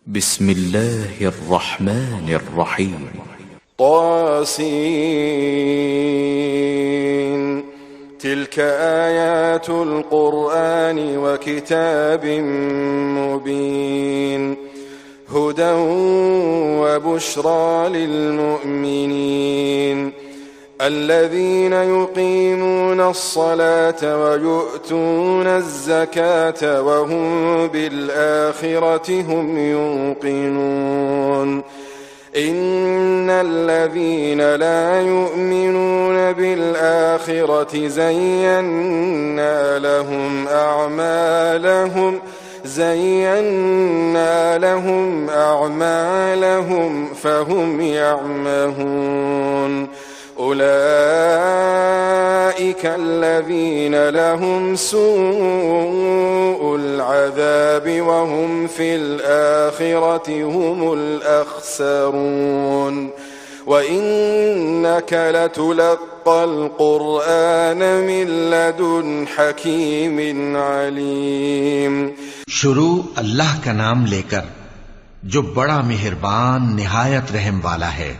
بسم الله الرحمن الرحيم. طاسين. تلك آيات القرآن وكتاب مبين هدى وبشرى للمؤمنين الذين يقيمون الصلاة ويؤتون الزكاة وهم بالآخرة هم يوقنون إن الذين لا يؤمنون بالآخرة زينا لهم أعمالهم فهم يعمهون أولئك الذين لهم سوء العذاب وهم في الآخرة هم الأخسرون وإنك لتلقى القرآن من لدن حكيم عليم. शुरू अल्लाह का नाम लेकर जो बड़ा मेहरबान निहायत रहम वाला है।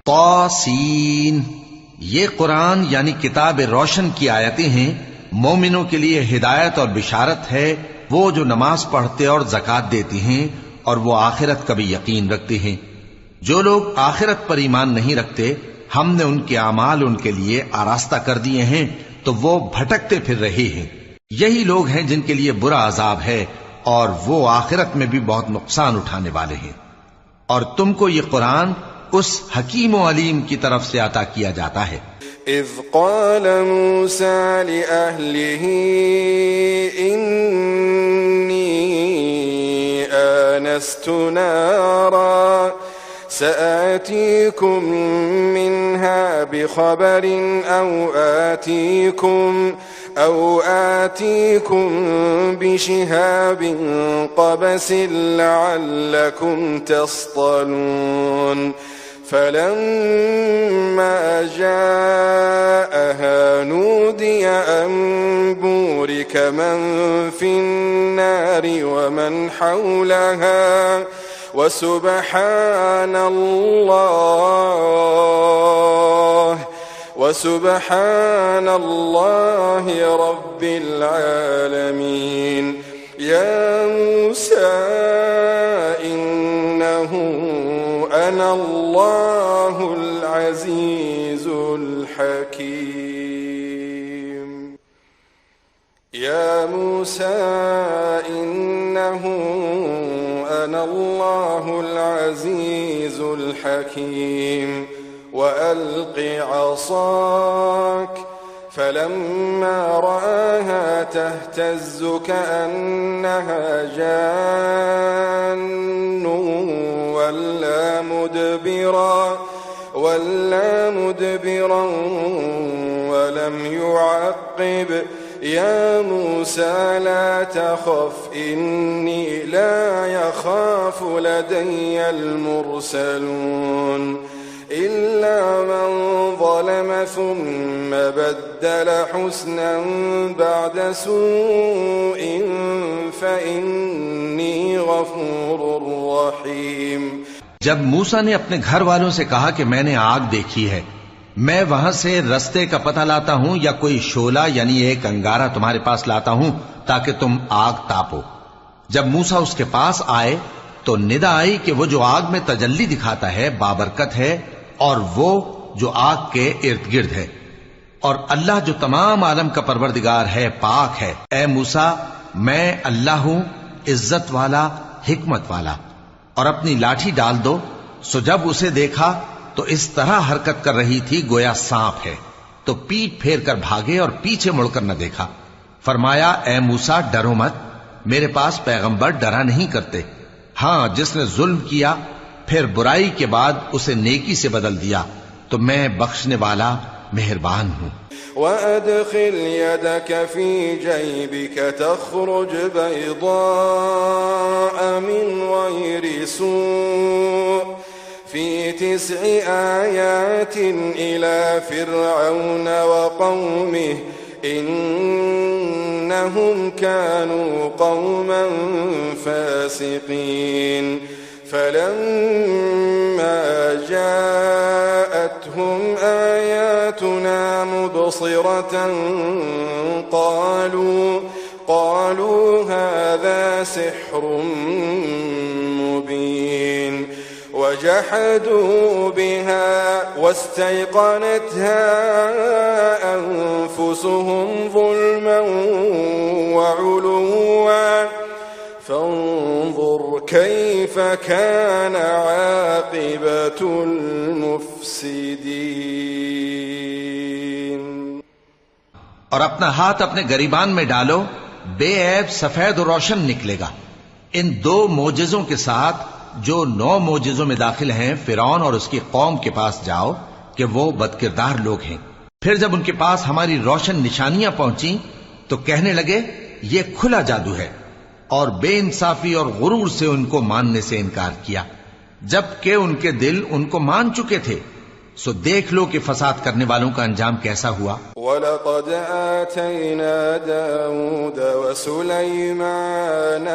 तौसीन, ये कुरान यानी किताब रोशन की आयतें हैं। मोमिनों के लिए हिदायत और बिशारत है, वो जो नमाज पढ़ते और ज़कात देती हैं और वो आखिरत का भी यकीन रखते हैं। जो लोग आखिरत पर ईमान नहीं रखते, हमने उनके अमाल उनके लिए आरास्ता कर दिए हैं, तो वो भटकते फिर रहे हैं। यही लोग हैं जिनके लिए बुरा अजाब है और वो आखिरत में भी बहुत नुकसान उठाने वाले हैं। और तुमको ये कुरान उस हकीम व अलीम की तरफ से अता किया जाता है। इज़ क़ाल मूसा लिअहलिही इन्नी आनस्तु नारा सआतीकुम मिन्हा बिखबरिन أو آتيكم بشهاب قبس لعلكم تصطلون فلما جاءها نودي أن بورك من في النار ومن حولها وسبحان الله رب العالمين. يا موسى إنه أنا الله العزيز الحكيم. يا موسى إنه أنا الله العزيز الحكيم. وألق عصاك فلما رآها تهتز كأنها جان ولا مدبرا ولم يعقب. يا موسى لا تخف إني لا يخاف لدي المرسلون إلا من ظلم ثم بدل حسنا بعد سوء فإني غفور رحيم. जब मूसा ने अपने घर वालों से कहा कि मैंने आग देखी है, मैं वहां से रस्ते का पता लाता हूं या कोई शोला यानी एक अंगारा तुम्हारे पास लाता हूं ताकि तुम आग तापो। जब मूसा उसके पास आए तो निदा आई कि वो जो आग में तजल्ली दिखाता है बाबरकत है और वो जो आग के इर्द गिर्द है, और अल्लाह जो तमाम आलम का परवरदिगार है, पाक है। ए मूसा, मैं अल्लाह हूं, इज्जत वाला, हिकमत वाला। और अपनी लाठी डाल दो। सो जब उसे देखा तो इस तरह हरकत कर रही थी गोया सांप है, तो पीठ फेर कर भागे और पीछे मुड़कर न देखा। फरमाया, ए मूसा, डरो मत, मेरे पास पैगंबर डरा नहीं करते। हां, जिसने जुल्म किया फिर बुराई के बाद उसे नेकी से बदल दिया तो मैं बख्शने वाला मेहरबान हूं। وأدخل يدك في جيبك تخرج بيضاء من غير سوء في 9 آيات إلى فرعون وقومه إن إنهم كانوا قوما فاسقين فلما جاءتهم آياتنا مبصرة قالوا هذا سحر مبين وجحدوا بها واستيقنتها أنفسهم ظلما وعلوا فانظر كيف كان عاقبة المفسدين। और अपना हाथ अपने गरीबान में डालो, बेऐब सफेद और रोशन निकलेगा। इन 2 मोजिजों के साथ जो 9 मोजिजों में दाखिल हैं, फिरौन और उसकी कौम के पास जाओ कि वो बदकिरदार लोग हैं। फिर जब उनके पास हमारी रोशन निशानियां पहुंची तो कहने लगे ये खुला जादू है, और बेइंसाफी और गुरूर से उनको मानने से इनकार किया, जबकि उनके दिल उनको मान चुके थे। सो देख लो कि फसाद करने वालों का अंजाम कैसा हुआ। वलक़द आतैना दाऊद वसुलैमान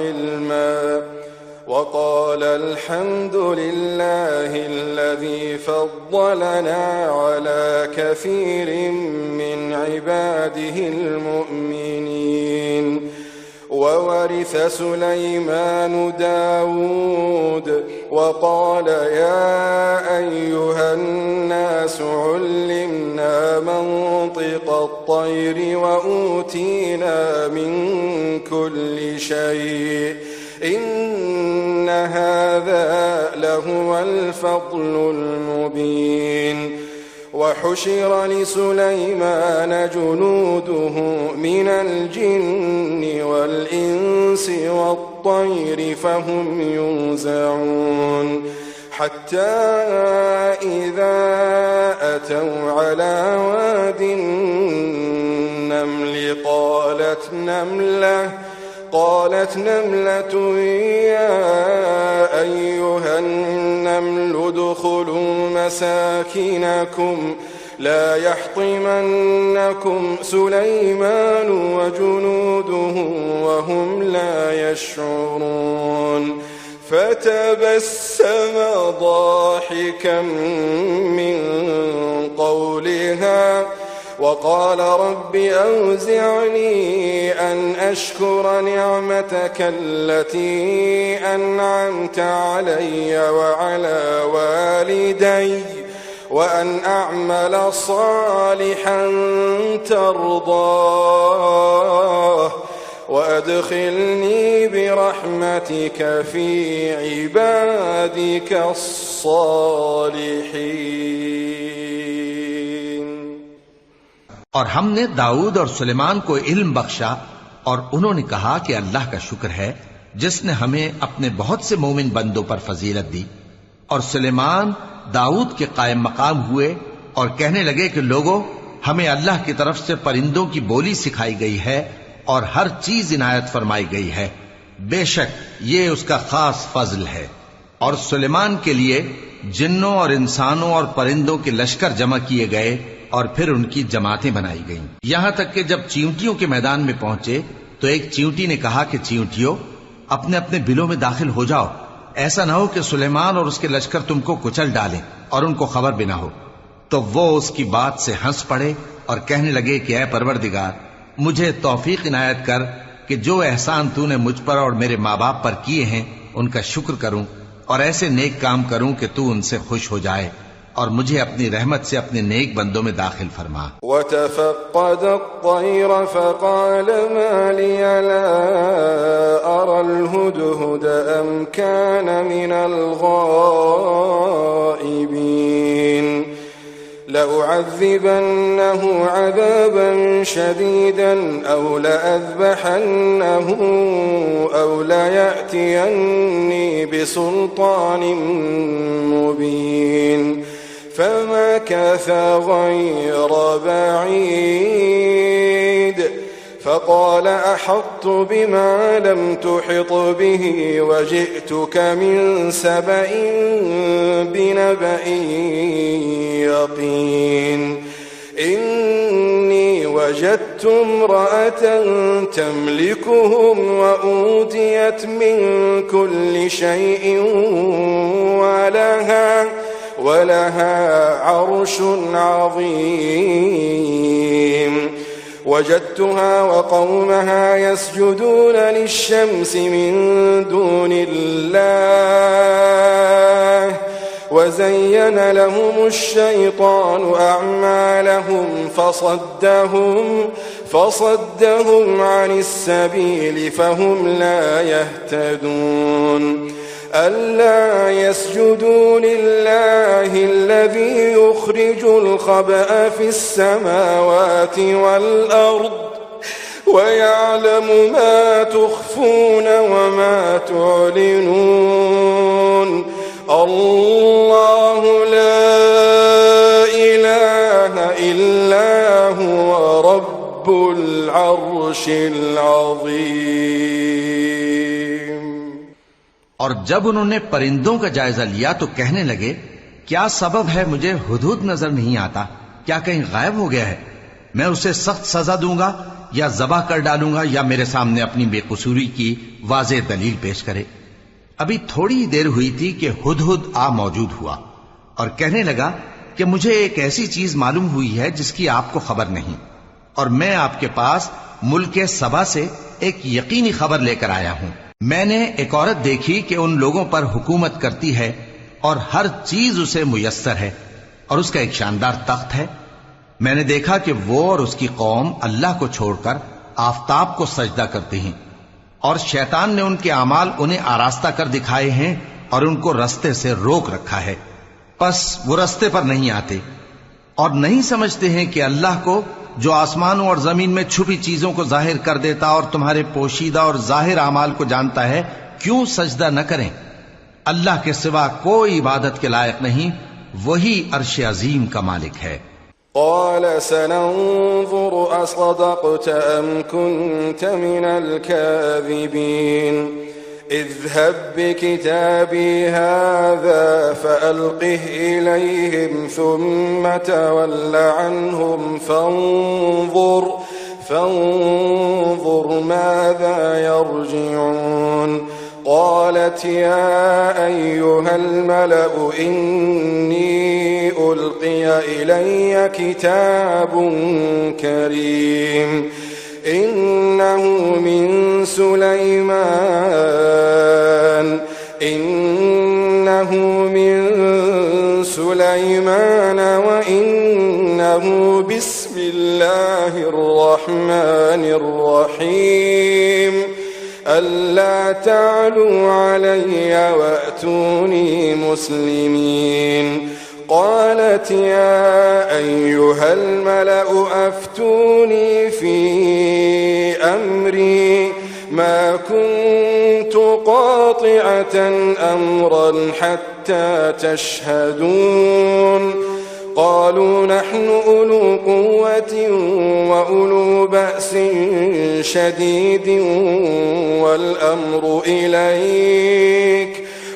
इल्मा वक़ाल अल्हम्दुलिल्लाहिल्लज़ी फ़द्दलना अला कसीरिम मिन इबादिहिल मुअमिनीन ववरिस सुलैमान दाऊद वक़ाल या अय्युहन्नास उल्लिमना मंतिक़ अत्तैर वऊतीना मिन कुल्लि शैء إن هذا لهو الفضل المبين وحشر لسليمان جنوده من الجن والإنس والطير فهم يوزعون حتى إذا أتوا على واد النمل قالت نملة يا أيها النمل ادخلوا مساكنكم لا يحطمنكم سليمان وجنوده وهم لا يشعرون فتبسم ضاحكا من قولها وقال رب أوزعني أن أشكر نعمتك التي أنعمت علي وعلى والدي وأن أعمل صالحا ترضاه وأدخلني برحمتك في عبادك الصالحين। और हमने दाऊद और सुलेमान को इल्म बख्शा और उन्होंने कहा कि अल्लाह का शुक्र है जिसने हमें अपने बहुत से मोमिन बंदों पर फजीलत दी। और सुलेमान दाऊद के कायम मकाम हुए और कहने लगे कि लोगों, हमें अल्लाह की तरफ से परिंदों की बोली सिखाई गई है और हर चीज इनायत फरमाई गई है, बेशक ये उसका खास फजल है। और सुलेमान के लिए जिन्नों और इंसानों और परिंदों के लश्कर जमा किए गए और फिर उनकी जमातें बनाई गईं। यहां तक कि जब चींटियों के मैदान में पहुंचे तो एक चींटी ने कहा कि चींटियों, अपने अपने बिलों में दाखिल हो जाओ, ऐसा ना हो कि सुलेमान और उसके लश्कर तुमको कुचल डालें और उनको खबर भी ना हो। तो वो उसकी बात से हंस पड़े और कहने लगे कि ऐ परवरदिगार, मुझे तौफीक इनायत कर कि जो एहसान तूने मुझ पर और मेरे माँ बाप पर किए हैं उनका शुक्र करूं और ऐसे नेक काम करूं कि तू उनसे खुश हो जाए और मुझे अपनी रहमत से अपने नेक बंदों में दाखिल फरमा। वतफ़क़्क़द अत्तैर फ़क़ाल मा लिय ला अरल हुदहुद अम कान मिनल गाइबीन लउअज़्ज़िबन्नहु अज़ाबन शदीदन औ लअज़बहन्नहु औ लयअतियन्नी बिसुल्तानिन मुबीन فمكث غير بعيد فقال أحطت بما لم تحط به وجئتك من سبأ بنبأ يقين إني وجدت امرأة تملكهم وأوتيت من كل شيء ولها عرش عظيم وجدتها وقومها يسجدون للشمس من دون الله وزين لهم الشيطان أعمالهم فصدهم عن السبيل فهم لا يهتدون ألا يسجدوا لله الذي يخرج الخبأ في السماوات والأرض ويعلم ما تخفون وما تعلنون الله لا إله إلا هو رب العرش العظيم। और जब उन्होंने परिंदों का जायजा लिया तो कहने लगे, क्या सबब है मुझे हुदहुद नजर नहीं आता? क्या कहीं गायब हो गया है? मैं उसे सख्त सजा दूंगा या जबा कर डालूंगा या मेरे सामने अपनी बेकसूरी की वाज़ेह दलील पेश करे। अभी थोड़ी ही देर हुई थी कि हुदहुद आ मौजूद हुआ और कहने लगा कि मुझे एक ऐसी चीज मालूम हुई है जिसकी आपको खबर नहीं, और मैं आपके पास मुल्के सबा से एक यकीनी खबर लेकर आया हूं। मैंने एक औरत देखी कि उन लोगों पर हुकूमत करती है और हर चीज उसे मुयस्सर है और उसका एक शानदार तख्त है। मैंने देखा कि वो और उसकी कौम अल्लाह को छोड़कर आफताब को सजदा करती हैं और शैतान ने उनके अमाल उन्हें आरास्ता कर दिखाए हैं और उनको रास्ते से रोक रखा है। बस वो रास्ते पर नहीं आते और नहीं समझते हैं कि अल्लाह को, जो आसमानों और जमीन में छुपी चीजों को जाहिर कर देता और तुम्हारे पोशीदा और जाहिर अमाल को जानता है, क्यों सजदा न करें। अल्लाह के सिवा कोई इबादत के लायक नहीं, वही अर्श अजीम का मालिक है। قال سننظر أصدقت أم كنت من الكاذبين اذهب بكتابي هذا فألقه إليهم ثم تول عنهم فانظر ماذا يرجعون قالت يا أيها الملأ إني ألقي إلي كتاب كريم إنه من سليمان وإنه بسم الله الرحمن الرحيم ألا تعلوا علي وأتوني مسلمين قالت يا أيها الملأ أفتوني في أمري ما كنت قاطعة أمرا حتى تشهدون قالوا نحن أولو قوة وأولو بأس شديد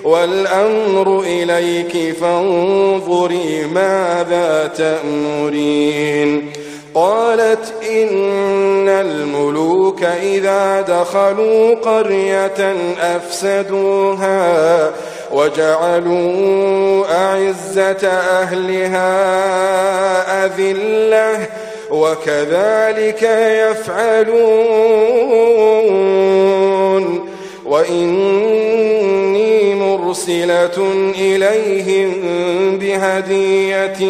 والأمر إليك فانظري ماذا تأمرين قالت إن الملوك إذا دخلوا قرية أفسدوها وجعلوا أعزة أهلها أذلة وكذلك يفعلون وإني مرسلة إليهم بهدية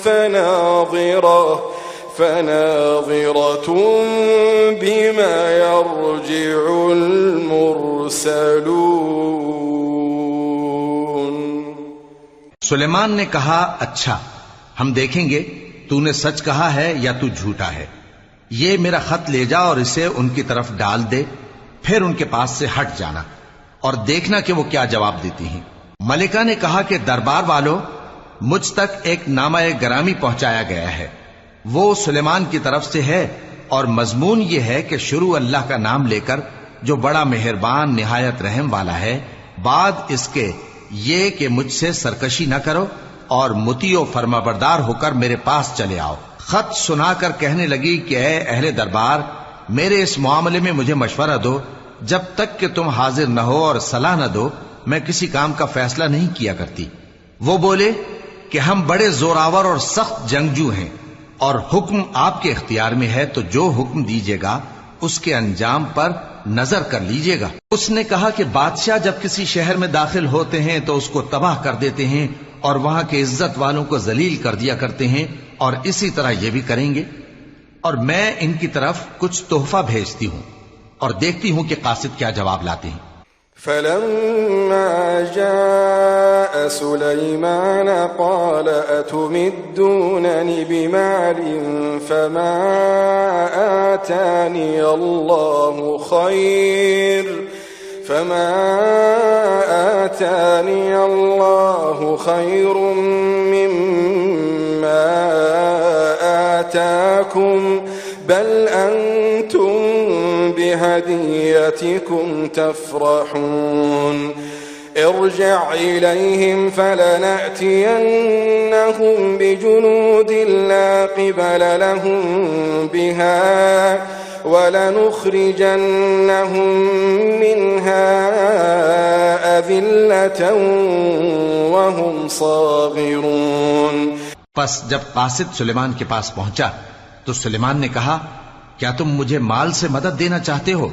فناظرة بما يرجع المرسلون। सुलेमान ने कहा, अच्छा हम देखेंगे तूने सच कहा है या तू झूठा है। ये मेरा खत ले जा और इसे उनकी तरफ डाल दे, फिर उनके पास से हट जाना और देखना कि वो क्या जवाब देती हैं। मलिका ने कहा कि दरबार वालों, मुझ तक एक नामा गरामी पहुंचाया गया है, वो सुलेमान की तरफ से है और मजमून ये है कि शुरू अल्लाह का नाम लेकर जो बड़ा मेहरबान निहायत रहम वाला है, बाद इसके ये कि मुझसे सरकशी न करो और मुतियो फरमाबरदार होकर मेरे पास चले आओ। खत सुनाकर कहने लगी कि ऐ अहले दरबार, मेरे इस मामले में मुझे मशवरा दो। जब तक कि तुम हाजिर न हो और सलाह न दो, मैं किसी काम का फैसला नहीं किया करती। वो बोले कि हम बड़े जोरावर और सख्त जंगजू हैं और हुक्म आपके इख्तियार में है, तो जो हुक्म दीजिएगा उसके अंजाम पर नजर कर लीजिएगा। उसने कहा कि बादशाह जब किसी शहर में दाखिल होते हैं तो उसको तबाह कर देते हैं और वहां के इज्जत वालों को जलील कर दिया करते हैं, और इसी तरह ये भी करेंगे। और मैं इनकी तरफ कुछ तोहफा भेजती हूं और देखती हूं कि कासिद क्या जवाब लाते हैं। فلما جاء سليمان قال أتمدونني بمال فما آتاني الله خير مما آتاكم بل أنتم بهديتكم تفرحون ارجع إليهم فلنأتينهم بجنود لا قبل لهم بها ولنخرجنهم منها أذلة وهم صاغرون۔ पस जब कासिद सुलेमान के पास पहुंचा तो सुलेमान ने कहा, क्या तुम मुझे माल से मदद देना चाहते हो?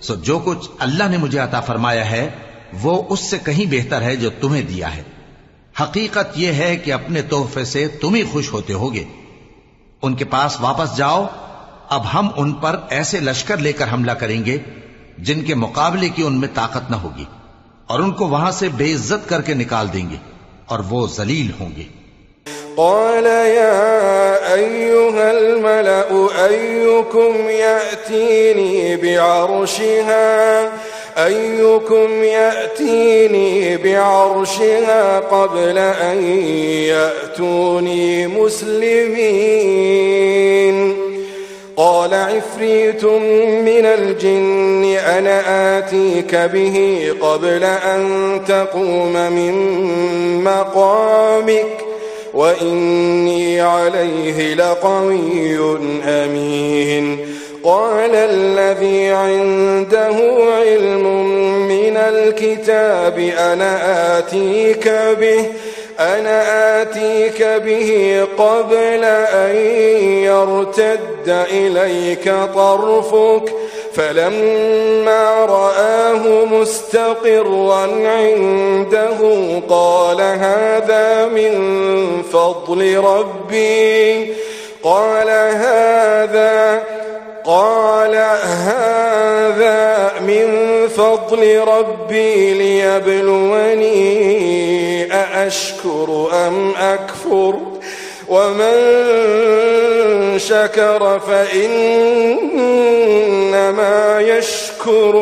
सो जो कुछ अल्लाह ने मुझे अता फरमाया है वो उससे कहीं बेहतर है जो तुम्हें दिया है। हकीकत यह है कि अपने तोहफे से तुम ही खुश होते होगे। उनके पास वापस जाओ, अब हम उन पर ऐसे लश्कर लेकर हमला करेंगे जिनके मुकाबले की उनमें ताकत न होगी, और उनको वहां से बेइज्जत करके निकाल देंगे और वो जलील होंगे। قال يا أيها الملأ أيكم يأتيني بعرشها قبل أن يأتوني مسلمين؟ قال عفريت من الجن أنا آتيك به قبل أن تقوم من مقامك وإني عليه لقوي أمين۔ قال الذي عنده علم من الكتاب أنا آتيك به قبل أن يرتد إليك طرفك فلما رآه مستقرا عنده قال هذا من فضل ربي ليبلوني أأشكر أم أكفر ومن شكر فإنما يشكر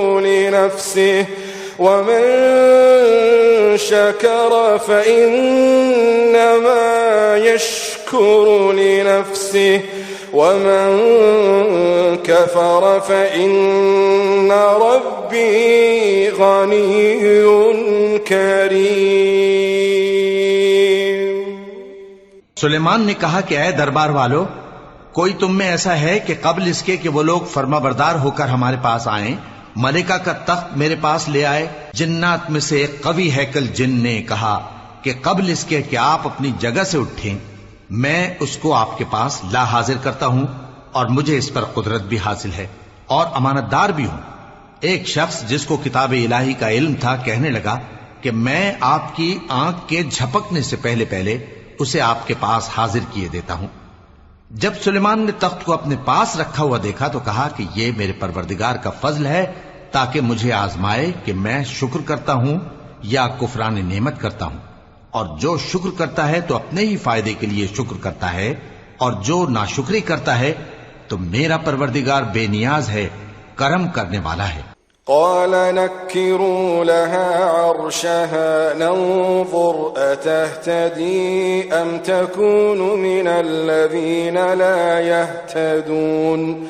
لنفسه ومن كفر فإن ربي غني كريم۔ सुलेमान ने कहा कि ऐ दरबार वालों, कोई तुम में ऐसा है कि कब्ल इसके कि वो लोग फरमाबरदार होकर हमारे पास आए, मलिका का तख्त मेरे पास ले आए? जिन्नात में से एक कवि हैकल जिन ने कहा कि कब्ल इसके कि आप अपनी जगह से उठें, मैं उसको आपके पास ला हाजिर करता हूं और मुझे इस पर कुदरत भी हासिल है और अमानतदार भी हूं। एक शख्स जिसको किताब इलाही का इल्म था कहने लगा कि मैं आपकी आंख के झपकने से पहले पहले उसे आपके पास हाजिर किए देता हूं। जब सुलेमान ने तख्त को अपने पास रखा हुआ देखा तो कहा कि यह मेरे परवरदिगार का फजल है ताकि मुझे आजमाए कि मैं शुक्र करता हूं या कुफरान नेमत करता हूं, और जो शुक्र करता है तो अपने ही फायदे के लिए शुक्र करता है, और जो नाशुक्री करता है तो मेरा परवरदिगार बेनियाज है, करम करने वाला है। قال نكروا لها عرشها ننظر أتهتدي أم تكون من الذين لا يهتدون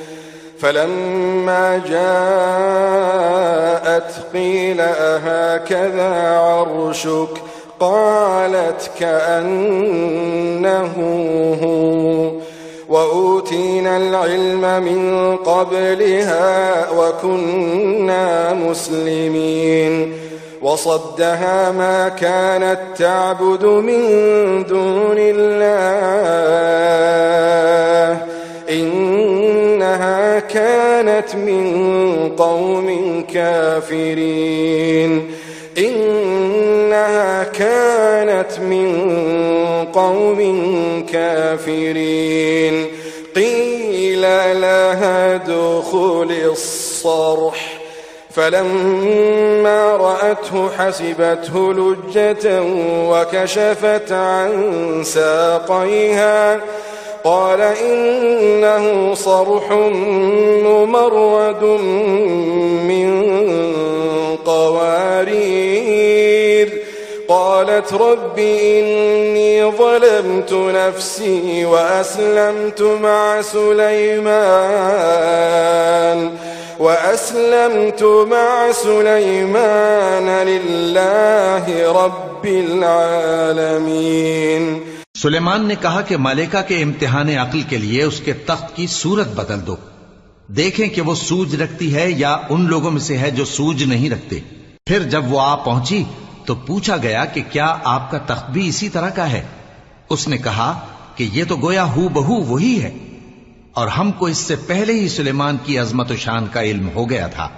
فلما جاءت قيل أهكذا عرشك قالت كأنه هو وأوتينا العلم من قبلها وكنا مسلمين وصدها ما كانت تعبد من دون الله إنها كانت من قوم كافرين إنها كانت من قوم كافرين قيل لها ادخل الصرح فلما رأته حسبته لجة وكشفت عن ساقيها قال إنه صرح ممرد من قوارير قالت رب إني ظلمت نفسي وأسلمت مع سليمان لله رب العالمين। सुलेमान ने कहा कि मलेका के इम्तिहान अक्ल के लिए उसके तख्त की सूरत बदल दो, देखें कि वो सूझ रखती है या उन लोगों में से है जो सूझ नहीं रखते। फिर जब वो आ पहुंची तो पूछा गया कि क्या आपका तख्त भी इसी तरह का है? उसने कहा कि ये तो गोया हू बहू वही है, और हमको इससे पहले ही सुलेमान की अजमत और शान का इल्म हो गया था,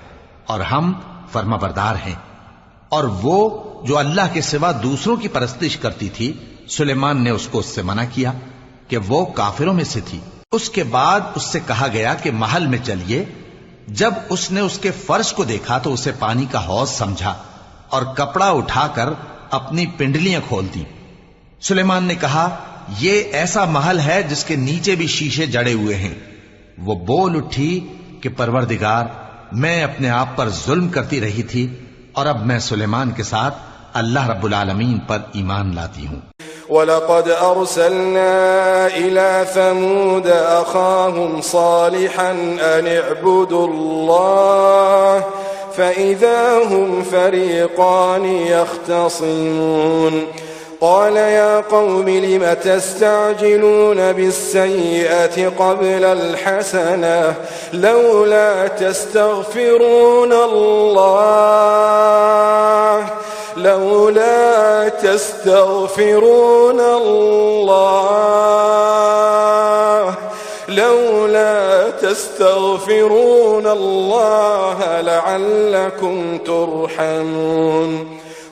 और हम फर्माबरदार हैं। और वो जो अल्लाह के सिवा दूसरों की परस्तिश करती थी, सुलेमान ने उसको उससे मना किया कि वो काफिरों में से थी। उसके बाद उससे कहा गया कि महल में चलिए। जब उसने उसके फर्श को देखा तो उसे पानी का हौज समझा और कपड़ा उठाकर अपनी पिंडलियां खोल दी। सुलेमान ने कहा, ये ऐसा महल है जिसके नीचे भी शीशे जड़े हुए हैं। वो बोल उठी कि परवरदिगार, मैं अपने आप पर जुल्म करती रही थी और अब मैं सुलेमान के साथ अल्लाह रब्बुल आलमीन पर ईमान लाती हूं। वलक़द अर्सलना इला समूद अख़ाहुम सालिहन अन इअ्बुदुल्लाह फ़इज़ा हुम फ़रीक़ान यख़्तसिमून क़ाल या क़ौमि लिम तस्तअजिलून बिस्सय्यअति क़ब्लल हसनह लौला तस्तग़फ़िरून الله لعلكم ترحمون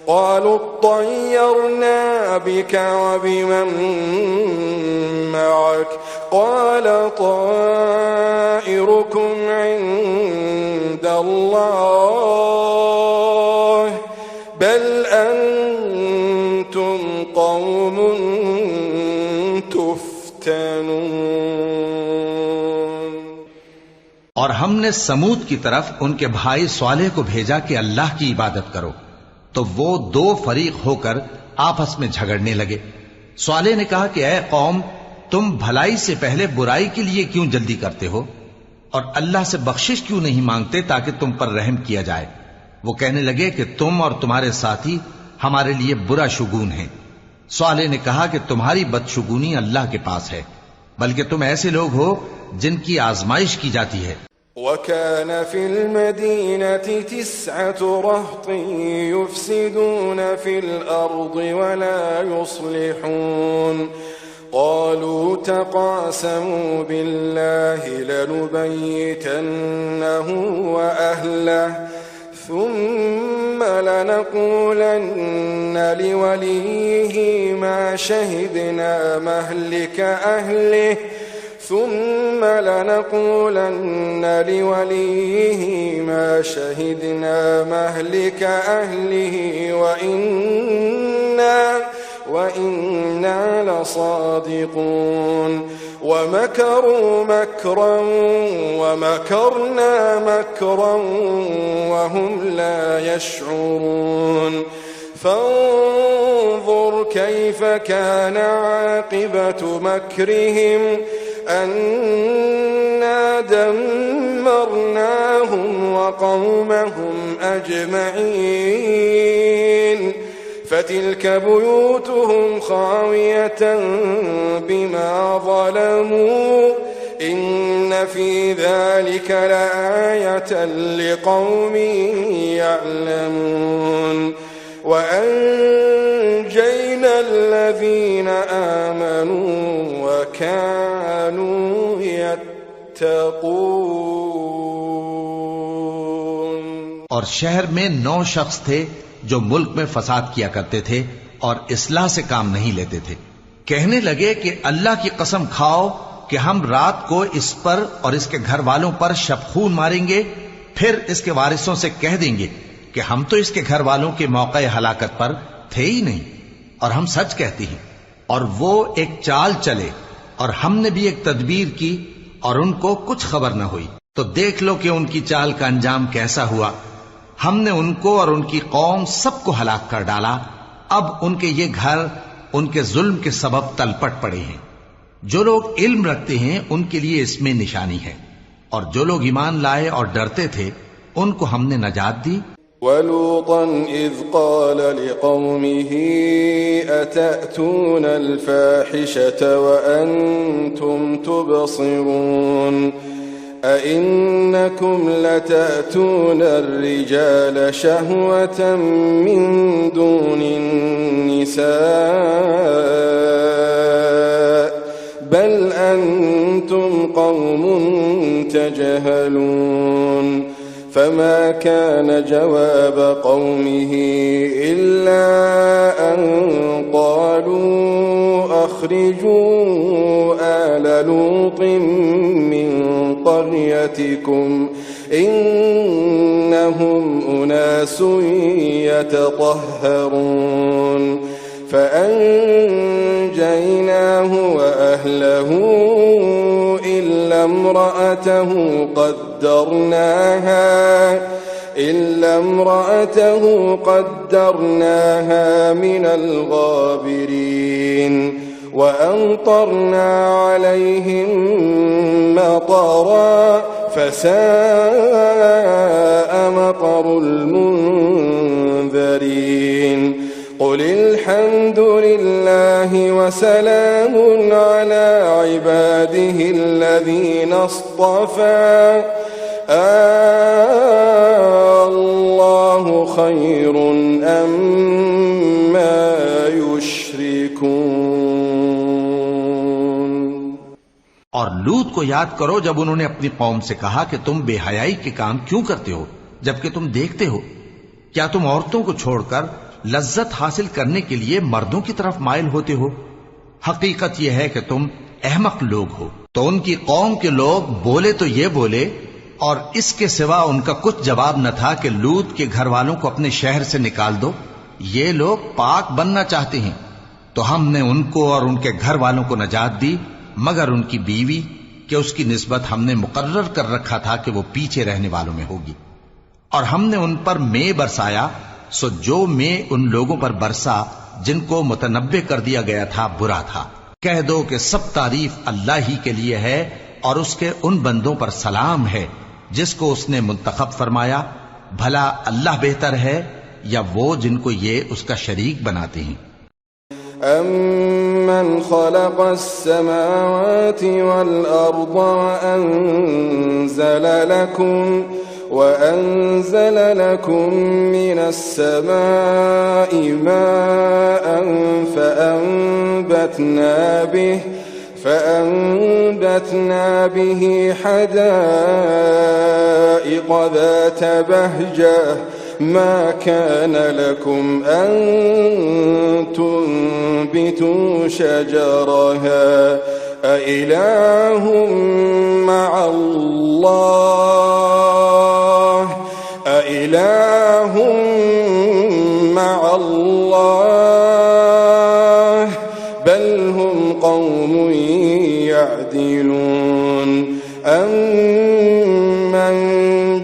قالوا اطيرنا بك وبمن معك قال طائركم عند الله بل أنتم قوم تفتنون। और हमने समूद की तरफ उनके भाई स्वालेह को भेजा कि अल्लाह की इबादत करो, तो वो दो फरीक होकर आपस में झगड़ने लगे। स्वालेह ने कहा कि ऐ कौम, तुम भलाई से पहले बुराई के लिए क्यों जल्दी करते हो और अल्लाह से बख्शिश क्यों नहीं मांगते ताकि तुम पर रहम किया जाए। वो कहने लगे कि तुम और तुम्हारे साथी हमारे लिए बुरा शुगून हैं। स्वालेह ने कहा कि तुम्हारी बदशुगूनी अल्लाह के पास है, बल्कि तुम ऐसे लोग हो जिनकी आजमाइश की जाती है। وكان في المدينة 9 رهط يفسدون في الأرض ولا يصلحون قالوا تقاسموا بالله لنبيتنه وأهله ثم لنقولن لوليه ما شهدنا مهلك أهله وإنا لصادقون ومكروا مكرا ومكرنا مكرا وهم لا يشعرون فانظر كيف كان عاقبة مكرهم أنا دمرناهم وقومهم أجمعين فتلك بيوتهم خاوية بما ظلموا إن في ذلك لآية لقوم يعلمون وأنجينا الذين آمنوا وكانوا يتقون। और शहर में 9 शख्स थे जो मुल्क में फसाद किया करते थे और इस्लाह से काम नहीं लेते थे। कहने लगे कि अल्लाह की कसम खाओ कि हम रात को इस पर और इसके घर वालों पर शबखून मारेंगे, फिर इसके वारिसों से कह देंगे कि हम तो इसके घर वालों के मौके हलाकत पर थे ही नहीं और हम सच कहते हैं। और वो एक चाल चले और हमने भी एक तदबीर की और उनको कुछ खबर न हुई। तो देख लो कि उनकी चाल का अंजाम कैसा हुआ। हमने उनको और उनकी कौम सबको हलाक कर डाला। अब उनके ये घर उनके जुल्म के सबब तलपट पड़े हैं। जो लोग इल्म रखते हैं उनके लिए इसमें निशानी है, और जो लोग ईमान लाए और डरते थे उनको हमने नजात दी। वलूतन इज़ क़ाल लिक़ौमिही अतअतून अल-फ़ाहिशत वअन्तुम तुबसिरून अइन्नकुम लतअतून अर्रिजाल शहवतन मिन दूनिन निसा बल अंतुम कौमुन तजहलून फमा कान जवाब कौमिही इल्ला अन क़ालू अख़रिजू आल लूतिन मिन क़र्यतिकुम इन्नहुम उनासुन यतطهرون فأنجيناه وأهله إلا امرأته قدرناها من الغابرين وأمطرنا عليهم مطرا فساء مطر المنذرين قل الحمد لله وسلام على عباده الذين اصطفى الله خير أما يشركون। और लूत को याद करो जब उन्होंने अपनी कौम से कहा कि तुम बेहयाई के काम क्यों करते हो जबकि तुम देखते हो? क्या तुम औरतों को छोड़कर लज्जत हासिल करने के लिए मर्दों की तरफ माइल होते हो? हकीकत यह है कि तुम अहमक लोग हो। तो उनकी कौम के लोग बोले तो ये बोले, और इसके सिवा उनका कुछ जवाब न था कि लूत के घर वालों को अपने शहर से निकाल दो। ये लोग पाक बनना चाहते हैं। तो हमने उनको और उनके घर वालों को नजात दी, मगर उनकी बीवी कि उसकी निस्बत हमने मुकर्रर कर रखा था कि वो पीछे रहने वालों में होगी। और हमने उन पर मे बरसाया, सो जो मे उन लोगों पर बरसा जिनको मुतनब्बे कर दिया गया था बुरा था। कह दो कि सब तारीफ अल्लाह ही के लिए है और उसके उन बंदों पर सलाम है जिसको उसने मुंतखब फरमाया। भला अल्लाह बेहतर है या वो जिनको ये उसका शरीक बनाते हैं। अम्मन ख़लक़स-समावाति वल-अर्ज़ وأنزل لكم من السماء ماء فأنبتنا به حدائق ذات بهجة ما كان لكم أن تنبتوا شجرها أإله مع الله بل هم قوم يعدلون أمن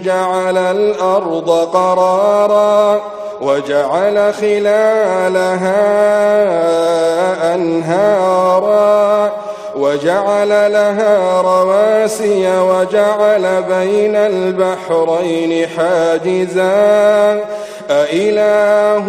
جعل الأرض قرارا وجعل خلالها أنهارا وجعل لها رواسي وجعل بين البحرين حاجزا أإله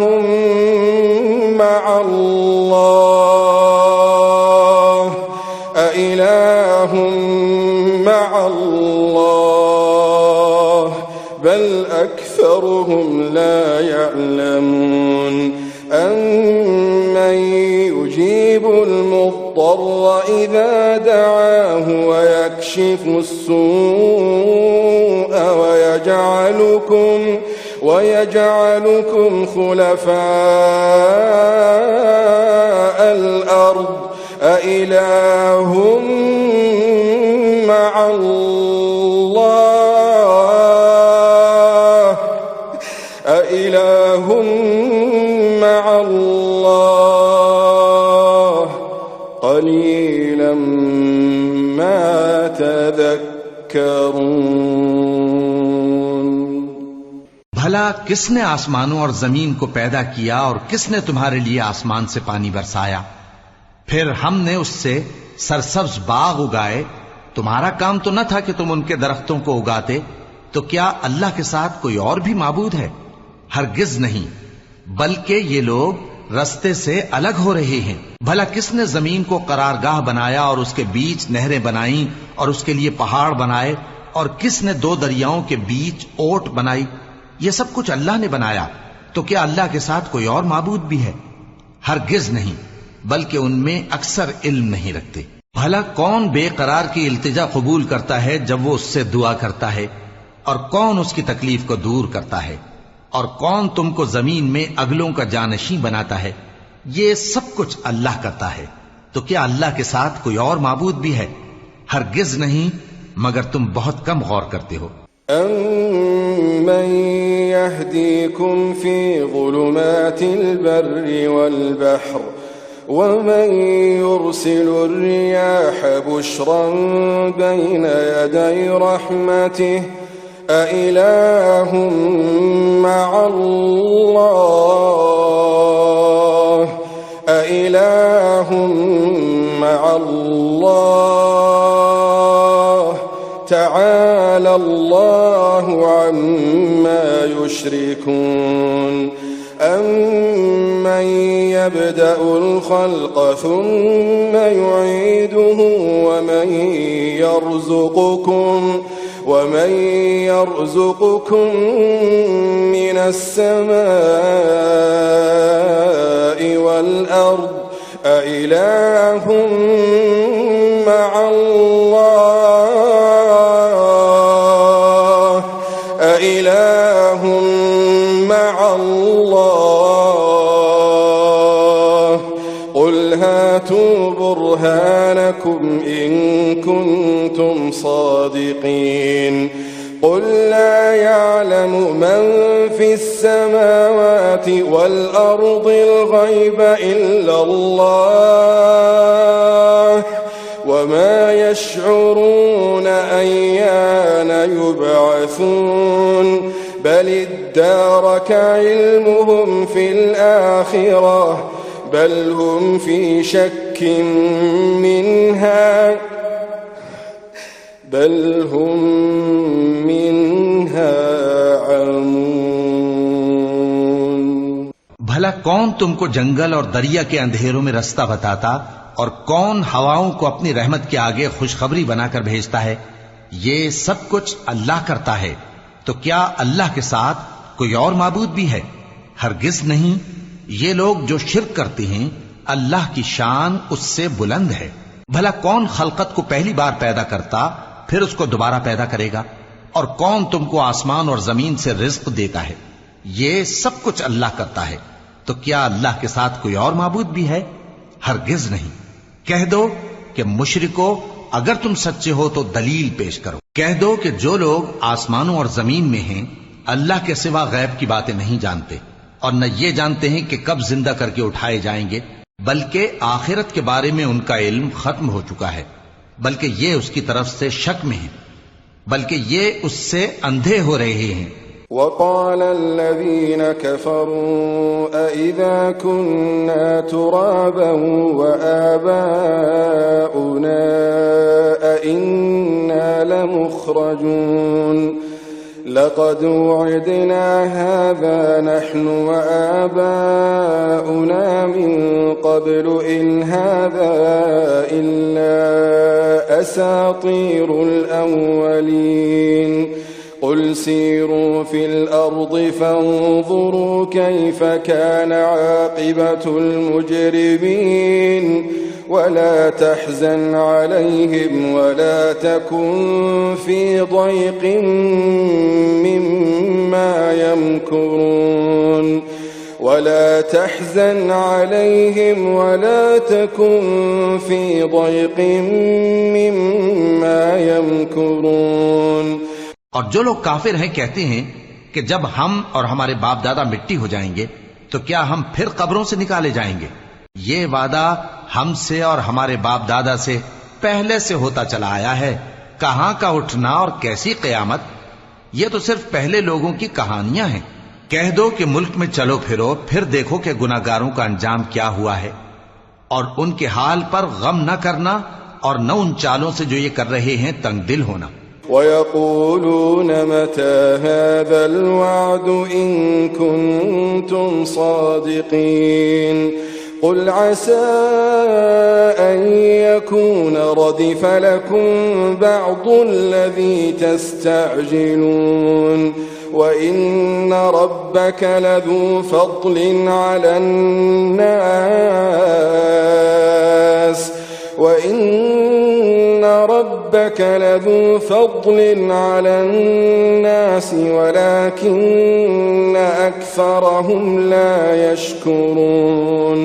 يكشف السوء ويجعلكم خلفاء الأرض أإله مع الله قليلا ما تذكرون। भला किसने आसमानों और जमीन को पैदा किया और किसने तुम्हारे लिए आसमान से पानी बरसाया, फिर हमने उससे सरसब्ज बाग उगाए। तुम्हारा काम तो न था कि तुम उनके दरख्तों को उगाते, तो क्या अल्लाह के साथ कोई और भी माबूद है? हरगिज नहीं, बल्कि ये लोग रास्ते से अलग हो रहे हैं। भला किसने जमीन को करारगाह बनाया और उसके बीच नहरें बनाई और उसके लिए पहाड़ बनाए, और किसने दो दरियाओं के बीच ओट बनाई? ये सब कुछ अल्लाह ने बनाया, तो क्या अल्लाह के साथ कोई और माबूद भी है? हरगिज नहीं, बल्कि उनमें अक्सर इल्म नहीं रखते। भला कौन बेकरार की इल्तिजा कबूल करता है जब वो उससे दुआ करता है, और कौन उसकी तकलीफ को दूर करता है, और कौन तुमको जमीन में अगलों का जानशी बनाता है? ये सब कुछ अल्लाह करता है, तो क्या अल्लाह के साथ कोई और माबूद भी है? हरगिज नहीं, मगर तुम बहुत कम गौर करते हो। अम्मन यहदीकुम फी ज़ुलुमातिल बर्रि वल बहर वमन युरसिलु रियाह बुश्रन बैन यदै रहमतिह अइलाहुम मअल्लाह तआला अल्लाहु अम्मा युश्रिकून। अम्मन यब्दअुल खल्क़ सुम्मा युईदुहु वमन यर्ज़ुक़ुकुम मिनस समाइ वल अर्द अइलाहुम मअल्लाह क़ुल हातू बुरहानकुम इन कुन्तुम सादिक़ीन। क़ुल ला यअलमु मन फ़िस समावाति वल अर्दिल ग़ैब इल्ला अल्लाह वमा यशዑरून अय्यान युबअसून बल इद्दारक इल्मुहुम फ़िल आख़िरह बल हुम फ़ी शक्किन मिन्हा अमून। भला कौन तुमको जंगल और दरिया के अंधेरों में रास्ता बताता, और कौन हवाओं को अपनी रहमत के आगे खुशखबरी बनाकर भेजता है? ये सब कुछ अल्लाह करता है, तो क्या अल्लाह के साथ कोई और माबूद भी है? हरगिज नहीं। ये लोग जो शिर्क करते हैं, अल्लाह की शान उससे बुलंद है। भला कौन खलकत को पहली बार पैदा करता, फिर उसको दोबारा पैदा करेगा? और कौन तुमको आसमान और जमीन से रिज्क देता है? ये सब कुछ अल्लाह करता है, तो क्या अल्लाह के साथ कोई और माबूद भी है? हरगिज नहीं। कह दो कि मुशरिको, अगर तुम सच्चे हो तो दलील पेश करो। कह दो कि जो लोग आसमानों और जमीन में हैं, अल्लाह के सिवा गैब की बातें नहीं जानते, और न ये जानते हैं कि कब जिंदा करके उठाए जाएंगे, बल्कि आखिरत के बारे में उनका इल्म खत्म हो चुका है, बल्कि ये उसकी तरफ से शक में है, बल्कि ये उससे अंधे हो रहे हैं। وقال الذين كفروا أإذا كنا ترابا وآباؤنا أإنا لمخرجون لقد وعدنا هذا نحن وآباؤنا من قبل إن هذا إلا أساطير الأولين قل سيروا في الأرض فانظروا كيف كان عاقبة المجرمين ولا تحزن عليهم ولا تكن في ضيق مما يمكرون ولا تحزن عليهم ولا تكن في ضيق مما يمكرون। और जो लोग काफिर हैं कहते हैं कि जब हम और हमारे बाप दादा मिट्टी हो जाएंगे तो क्या हम फिर कब्रों से निकाले जाएंगे। ये वादा हमसे और हमारे बाप दादा से पहले से होता चला आया है। कहां का उठना और कैसी कयामत, ये तो सिर्फ पहले लोगों की कहानियां हैं। कह दो कि मुल्क में चलो फिरो, फिर देखो कि गुनाहगारों का अंजाम क्या हुआ है, और उनके हाल पर गम न करना और न उन चालों से जो ये कर रहे हैं तंग दिल होना। وَيَقُولُونَ مَتَى هَذَا الْوَعْدُ إِن كُنتُمْ صَادِقِينَ قُلْ عَسَىٰ أَن يَكُونَ رَدِفَ لَكُم بَعْضُ الَّذِي تَسْتَعْجِلُونَ وَإِنَّ رَبَّكَ لَذُو فَضْلٍ عَلَى النَّاسِ ولكن أكثرهم لا يشكرون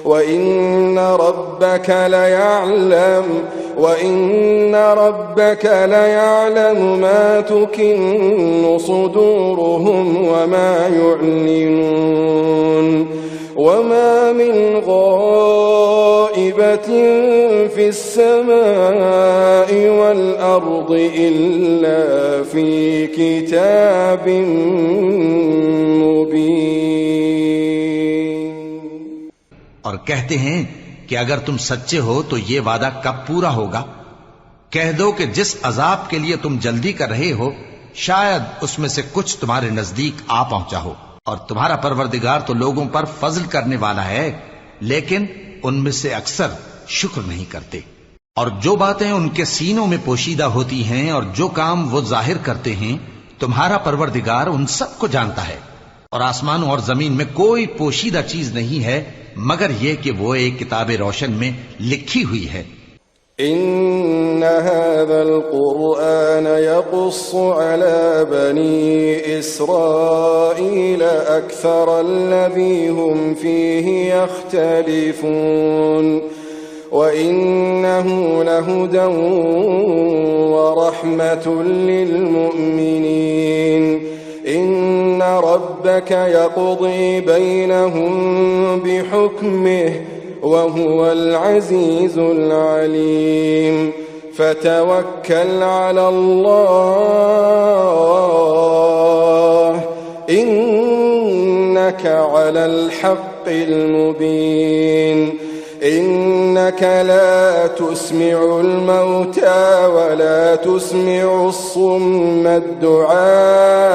وإن ربك ليعلم ما تكن صدورهم وما يعلنون وما من غائبة في السماء والأرض إلا في كتاب مبين। और कहते हैं कि अगर तुम सच्चे हो तो ये वादा कब पूरा होगा। कह दो कि जिस अजाब के लिए तुम जल्दी कर रहे हो शायद उसमें से कुछ तुम्हारे नजदीक आ पहुंचा हो, और तुम्हारा परवरदिगार तो लोगों पर फजल करने वाला है, लेकिन उनमें से अक्सर शुक्र नहीं करते। और जो बातें उनके सीनों में पोशीदा होती हैं और जो काम वो जाहिर करते हैं, तुम्हारा परवरदिगार उन सब को जानता है। और आसमानों और जमीन में कोई पोशीदा चीज नहीं है मगर ये कि वो एक किताब रोशन में लिखी हुई है। إن هذا القرآن يقص على بني إسرائيل أكثر الذي هم فيه يختلفون وإنه لهدى ورحمة للمؤمنين إن ربك يقضي بينهم بحكمه وهو العزيز العليم فتوكل على الله إنك على الحق المبين إنك لا تسمع الموتى ولا تسمع الصم الدعاء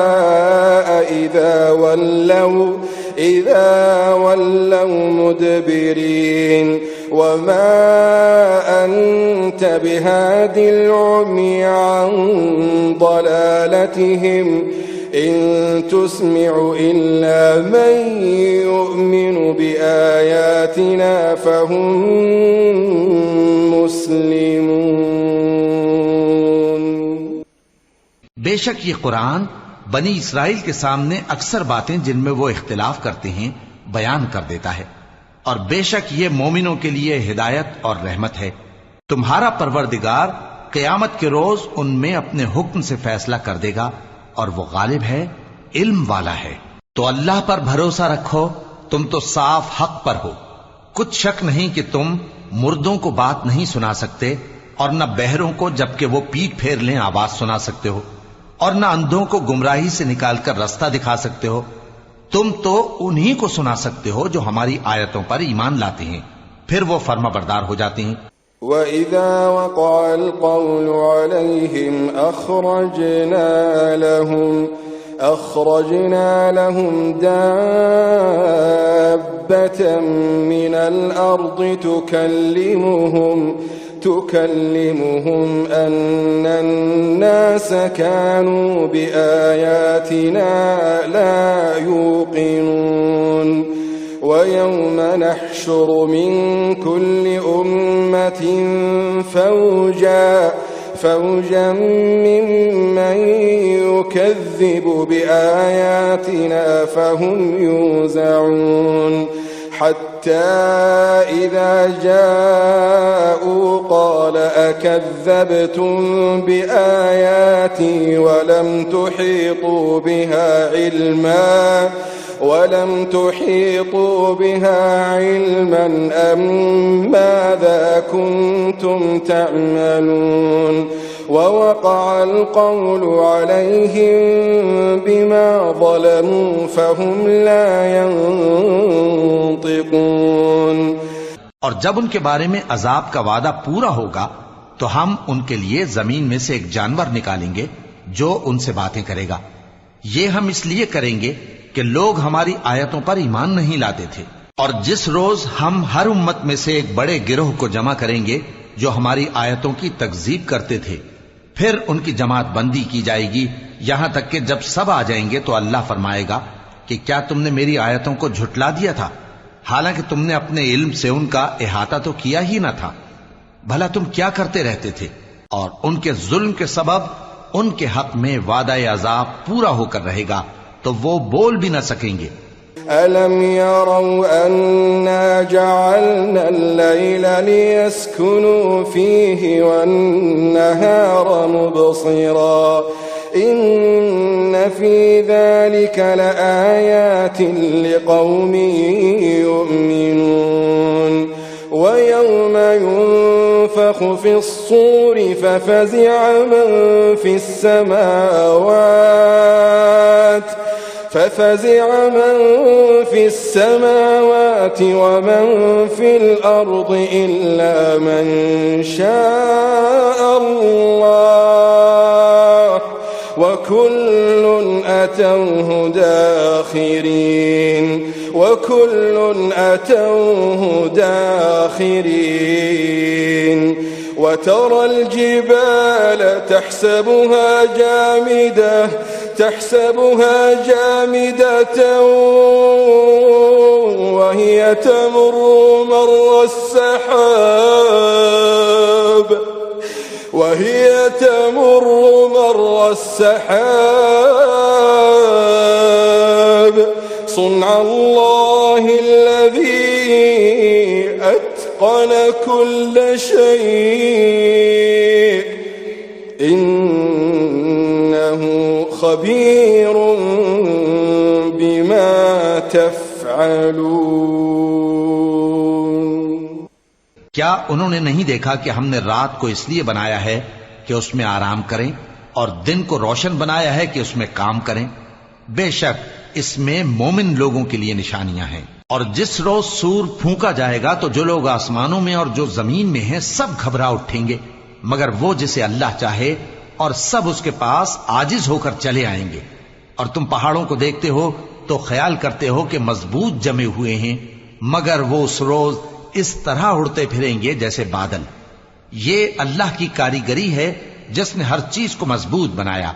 إذا ولوا مدبرين وما أنت بهاد العمي عن ضلالتهم إن تسمع إلا من يؤمن بآياتنا فهم مسلمون। बेशक ये कुरान बनी इसराइल के सामने अक्सर बातें जिनमें वो इख्तिलाफ करते हैं बयान कर देता है, और बेशक ये मोमिनों के लिए हिदायत और रहमत है। तुम्हारा परवरदिगार क़यामत के रोज उनमें अपने हुक्म से फैसला कर देगा और वो गालिब है, इल्म वाला है। तो अल्लाह पर भरोसा रखो, तुम तो साफ हक पर हो। कुछ शक नहीं कि तुम मुर्दों को बात नहीं सुना सकते और न बहरों को जबकि वो पीठ फेर लें आवाज सुना सकते हो, और न अंधों को गुमराही से निकालकर रास्ता दिखा सकते हो। तुम तो उन्हीं को सुना सकते हो जो हमारी आयतों पर ईमान लाते हैं, फिर वो फर्माबरदार हो जाते हैं। وَإِذَا وَقَعَ الْقَوْلُ عَلَيْهِمْ أَخْرَجْنَا لَهُمْ دَابَّةً مِّنَ الْأَرْضِ تكلمهم أن الناس كانوا بآياتنا لا يوقنون ويوم نحشر من كل أمة فوجا ممن يكذب بآياتنا فهم يوزعون حتى إذا جاءوا قال أكذبتم بآياتي ولم تحيطوا بها علما أم ماذا كنتم تعملون ووقع القول عليهم بما ظلموا فهم لا ينطقون और जब उनके बारे में अजाब का वादा पूरा होगा तो हम उनके लिए जमीन में से एक जानवर निकालेंगे जो उनसे बातें करेगा। ये हम इसलिए करेंगे कि लोग हमारी आयतों पर ईमान नहीं लाते थे। और जिस रोज हम हर उम्मत में से एक बड़े गिरोह को जमा करेंगे जो हमारी आयतों की तकजीब करते थे, फिर उनकी जमात बंदी की जाएगी यहां तक कि जब सब आ जाएंगे तो अल्लाह फरमाएगा कि क्या तुमने मेरी आयतों को झुटला दिया था, हालांकि तुमने अपने इल्म से उनका इहाता तो किया ही ना था। भला तुम क्या करते रहते थे। और उनके जुल्म के सबब उनके हक में वादा अजाब पूरा होकर रहेगा तो वो बोल भी न सकेंगे। ألم يروا أنا جعلنا الليل ليسكنوا فيه والنهار مبصرا إن في ذلك لآيات لقوم يؤمنون ويوم ينفخ في الصور ففزع من في السماوات ومن في الأرض إلا من شاء الله وكل أتوه داخرين وترى الجبال تحسبها جامدة وهي تمر مر السحاب صنع الله الذي أتقن كل شيء إنه خبير بما تفعلون। क्या उन्होंने नहीं देखा कि हमने रात को इसलिए बनाया है कि उसमें आराम करें और दिन को रोशन बनाया है कि उसमें काम करें। बेशक इसमें मोमिन लोगों के लिए निशानियां हैं। और जिस रोज सूर फूंका जाएगा तो जो लोग आसमानों में और जो जमीन में हैं सब घबरा उठेंगे मगर वो जिसे अल्लाह चाहे और सब उसके पास आजिज होकर चले आएंगे। और तुम पहाड़ों को देखते हो तो ख्याल करते हो कि मजबूत जमे हुए हैं मगर वो उस रोज इस तरह उड़ते फिरेंगे जैसे बादल। ये अल्लाह की कारीगरी है जिसने हर चीज को मजबूत बनाया।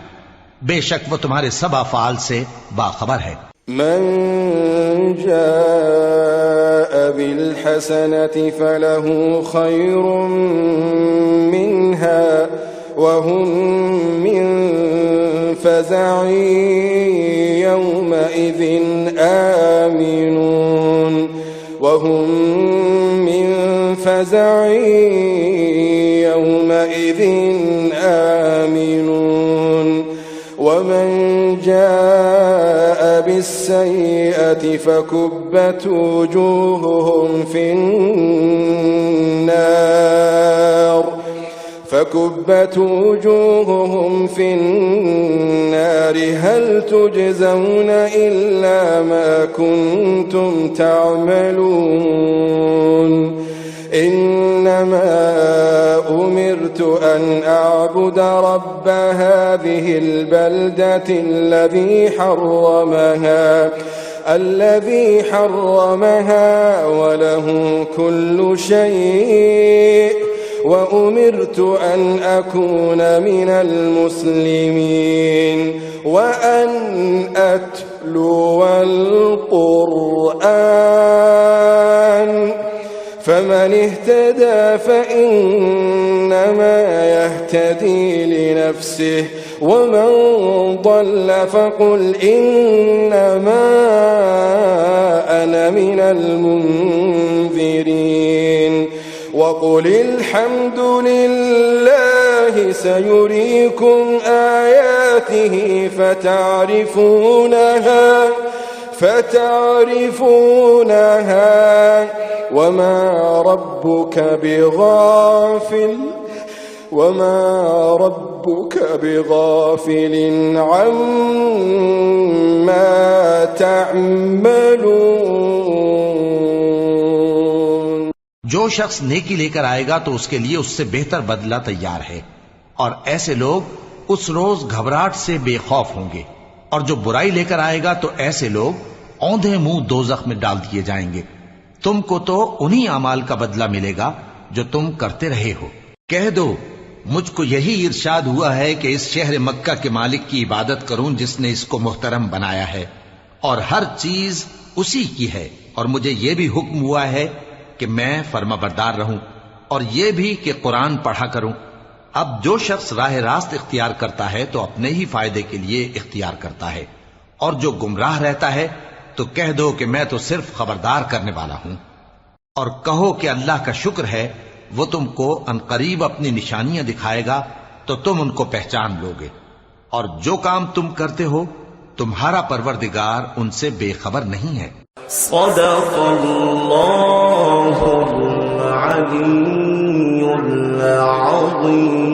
बेशक वो तुम्हारे सब अफआल से बाखबर है। मन जाअ बिलहसनति फलहु खैरुम मिन्हा वहुम मिन फज़अि यौमइज़िन आमिनून वमन जाअ बिस्सय्यिअति फकुब्बत वुजूहुहुम फिन्नार हल तुजज़ौन इल्ला मा कुन्तुम तअमलून इन्नमा उमिरतु अन अअबुद रब्ब हाज़िहिल बल्दति الذي حرمها وله كل شيء وأمرت أن أكون من المسلمين وأن أتلو القرآن فمن اهتدى فإنما يهتدي لنفسه ومن ضل فقل إنما أنا من المنذرين وقل الحمد لله سيريكم آياته فتعرفونها وما ربك بغافل عما تعملون। जो शख्स नेकी लेकर आएगा तो उसके लिए उससे बेहतर बदला तैयार है, और ऐसे लोग उस रोज घबराहट से बेखौफ होंगे। और जो बुराई लेकर आएगा तो ऐसे लोग औंधे मुंह दोजख में डाल दिए जाएंगे। तुमको तो उन्हीं अमाल का बदला मिलेगा जो तुम करते रहे हो। कह दो, मुझको यही इरशाद हुआ है कि इस शहर मक्का के मालिक की इबादत करूं जिसने इसको मुहतरम बनाया है, और हर चीज उसी की है। और मुझे यह भी हुक्म हुआ है कि मैं फर्माबरदार रहूं, और यह भी कि कुरान पढ़ा करूं। अब जो शख्स राह रास्त इख्तियार करता है तो अपने ही फायदे के लिए इख्तियार करता है, और जो गुमराह रहता है तो कह दो कि मैं तो सिर्फ खबरदार करने वाला हूं। और कहो कि अल्लाह का शुक्र है, वो तुमको अनकरीब अपनी निशानियां दिखाएगा तो तुम उनको पहचान लोगे। और जो काम तुम करते हो तुम्हारा परवरदिगार उनसे बेखबर नहीं है। सदक़ल्लाहुल अलीयुल अज़ीम।